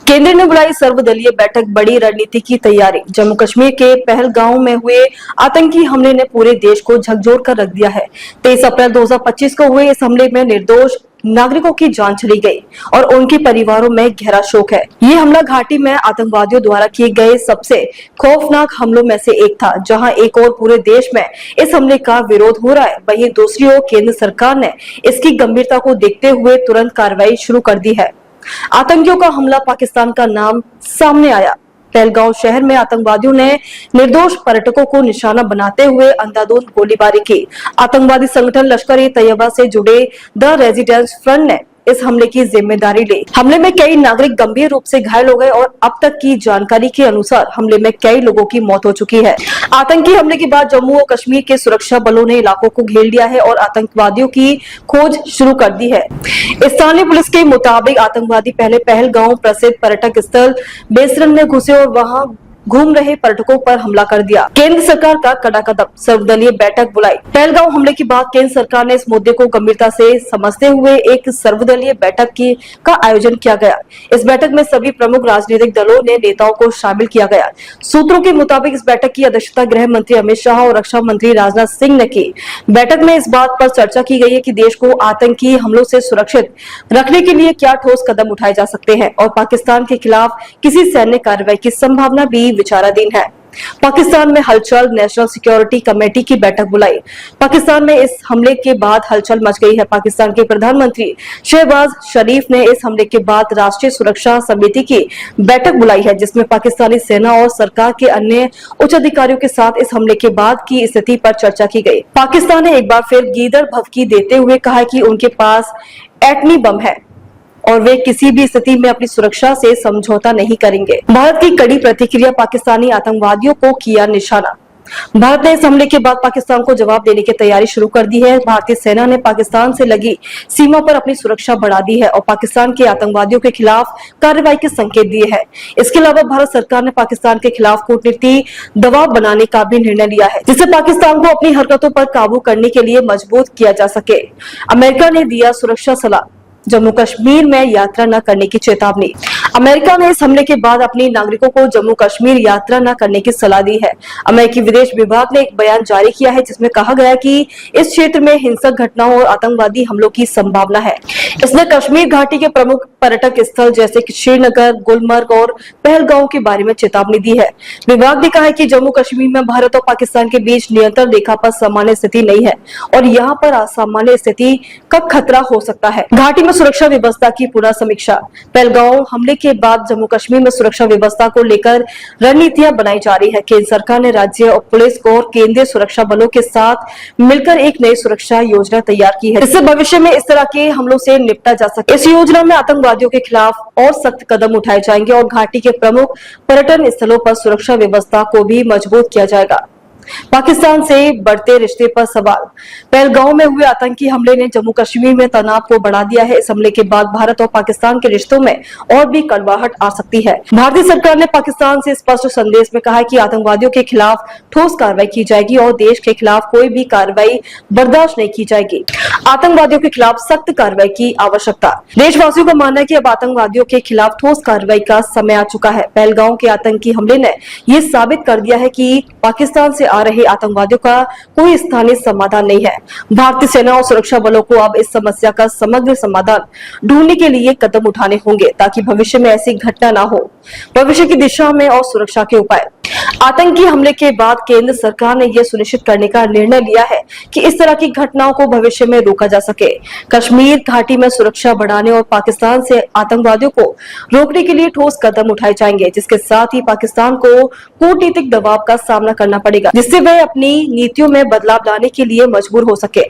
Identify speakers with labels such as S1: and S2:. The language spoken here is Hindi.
S1: केंद्र ने बुलाई सर्वदलीय बैठक, बड़ी रणनीति की तैयारी। जम्मू कश्मीर के पहलगांव में हुए आतंकी हमले ने पूरे देश को झकझोर कर रख दिया है। 23 अप्रैल 2025 को हुए इस हमले में निर्दोष नागरिकों की जान चली गई और उनके परिवारों में गहरा शोक है। ये हमला घाटी में आतंकवादियों द्वारा किए गए सबसे खौफनाक हमलों में से एक था, जहां एक और पूरे देश में इस हमले का विरोध हो रहा है, वहीं दूसरी ओर केंद्र सरकार ने इसकी गंभीरता को देखते हुए तुरंत कार्रवाई शुरू कर दी है। आतंकियों का हमला पाकिस्तान का नाम सामने आया। पहलगांव शहर में आतंकवादियों ने निर्दोष पर्यटकों को निशाना बनाते हुए अंधाधुंध गोलीबारी की। आतंकवादी संगठन लश्कर-ए-तैयबा से जुड़े द रेजिडेंस फ्रंट ने इस हमले की जिम्मेदारी ली। हमले में कई नागरिक गंभीर रूप से घायल हो गए और अब तक की जानकारी के अनुसार हमले में कई लोगों की मौत हो चुकी है। आतंकी हमले के बाद जम्मू और कश्मीर के सुरक्षा बलों ने इलाकों को घेर लिया है और आतंकवादियों की खोज शुरू कर दी है। स्थानीय पुलिस के मुताबिक आतंकवादी पहले पहलगांव प्रसिद्ध पर्यटक स्थल बेसरन में घुसे और वहां घूम रहे पर्यटकों पर हमला कर दिया। केंद्र सरकार का कड़ा कदम, सर्वदलीय बैठक बुलाई। पहलगांव हमले के बाद केंद्र सरकार ने इस मुद्दे को गंभीरता से समझते हुए एक सर्वदलीय बैठक का आयोजन किया गया। इस बैठक में सभी प्रमुख राजनीतिक दलों ने नेताओं को शामिल किया गया। सूत्रों के मुताबिक इस बैठक की अध्यक्षता गृह मंत्री अमित शाह और रक्षा मंत्री राजनाथ सिंह ने की। बैठक में इस बात पर चर्चा की गई है कि देश को आतंकी हमलों से सुरक्षित रखने के लिए क्या ठोस कदम उठाए जा सकते हैं और पाकिस्तान के खिलाफ किसी सैन्य कार्रवाई की संभावना भी विचाराधीन है। पाकिस्तान में हलचल, नेशनल सिक्योरिटी कमेटी की बैठक बुलाई। पाकिस्तान में इस हमले के बाद हलचल मच गई है। पाकिस्तान के प्रधानमंत्री शहबाज शरीफ ने इस हमले के बाद राष्ट्रीय सुरक्षा समिति की बैठक बुलाई है, जिसमें पाकिस्तानी सेना और सरकार के अन्य उच्च अधिकारियों के साथ इस हमले के बाद की स्थिति पर चर्चा की गई। पाकिस्तान ने एक बार फिर गीदड़ भभकी देते हुए कहा कि उनके पास एटमी बम है और वे किसी भी स्थिति में अपनी सुरक्षा से समझौता नहीं करेंगे। भारत की कड़ी प्रतिक्रिया, पाकिस्तानी आतंकवादियों को किया निशाना। भारत ने इस हमले के बाद पाकिस्तान को जवाब देने की तैयारी शुरू कर दी है। भारतीय सेना ने पाकिस्तान से लगी सीमा पर अपनी सुरक्षा बढ़ा दी है और पाकिस्तान के आतंकवादियों के खिलाफ कार्रवाई के संकेत दिए हैं। इसके अलावा भारत सरकार ने पाकिस्तान के खिलाफ कूटनीतिक दबाव बनाने का भी निर्णय लिया है, जिससे पाकिस्तान को अपनी हरकतों पर काबू करने के लिए मजबूत किया जा सके। अमेरिका ने दिया सुरक्षा सलाह, जम्मू कश्मीर में यात्रा न करने की चेतावनी। अमेरिका ने इस हमले के बाद अपने नागरिकों को जम्मू कश्मीर यात्रा न करने की सलाह दी है। अमेरिकी विदेश विभाग ने एक बयान जारी किया है, जिसमें कहा गया कि इस क्षेत्र में हिंसक घटनाओं और आतंकवादी हमलों की संभावना है। इसने कश्मीर घाटी के प्रमुख पर्यटक स्थल जैसे कि श्रीनगर, गुलमर्ग और पहलगांव के बारे में चेतावनी दी है। विभाग ने कहा है कि जम्मू कश्मीर में भारत और पाकिस्तान के बीच नियंत्रण रेखा पर सामान्य स्थिति नहीं है और यहाँ पर असामान्य स्थिति का खतरा हो सकता है। घाटी में सुरक्षा व्यवस्था की पुनः समीक्षा। पहलगांव हमले के बाद जम्मू कश्मीर में सुरक्षा व्यवस्था को लेकर रणनीतियां बनाई जा रही है। केंद्र सरकार ने राज्य और पुलिस को और केंद्रीय सुरक्षा बलों के साथ मिलकर एक नई सुरक्षा योजना तैयार की है, जिससे भविष्य में इस तरह के हमलों से निपटा जा सके। इस योजना में आतंकवादियों के खिलाफ और सख्त कदम उठाए जाएंगे और घाटी के प्रमुख पर्यटन स्थलों पर सुरक्षा व्यवस्था को भी मजबूत किया जाएगा। पाकिस्तान से बढ़ते रिश्ते पर सवाल। पहलगांव में हुए आतंकी हमले ने जम्मू कश्मीर में तनाव को बढ़ा दिया है। इस हमले के बाद भारत और पाकिस्तान के रिश्तों में और भी कड़वाहट आ सकती है। भारतीय सरकार ने पाकिस्तान से स्पष्ट संदेश में कहा है कि आतंकवादियों के खिलाफ ठोस कार्रवाई की जाएगी और देश के खिलाफ कोई भी कार्रवाई बर्दाश्त नहीं की जाएगी। आतंकवादियों के खिलाफ सख्त कार्रवाई की आवश्यकता। देशवासियों का मानना है कि अब आतंकवादियों के खिलाफ ठोस कार्रवाई का समय आ चुका है। पहलगांव के आतंकी हमले ने यह साबित कर दिया है कि पाकिस्तान से आ रहे आतंकवादियों का कोई स्थानीय समाधान नहीं है। भारतीय सेना और सुरक्षा बलों को अब इस समस्या का समग्र समाधान ढूंढने के लिए कदम उठाने होंगे, ताकि भविष्य में ऐसी घटना ना हो। भविष्य की दिशा में और सुरक्षा के उपाय। आतंकी हमले के बाद केंद्र सरकार ने यह सुनिश्चित करने का निर्णय लिया है कि इस तरह की घटनाओं को भविष्य में रोका जा सके। कश्मीर घाटी में सुरक्षा बढ़ाने और पाकिस्तान से आतंकवादियों को रोकने के लिए ठोस कदम उठाए जाएंगे, जिसके साथ ही पाकिस्तान को कूटनीतिक दबाव का सामना करना पड़ेगा, जिससे वह अपनी नीतियों में बदलाव लाने के लिए मजबूर हो सके।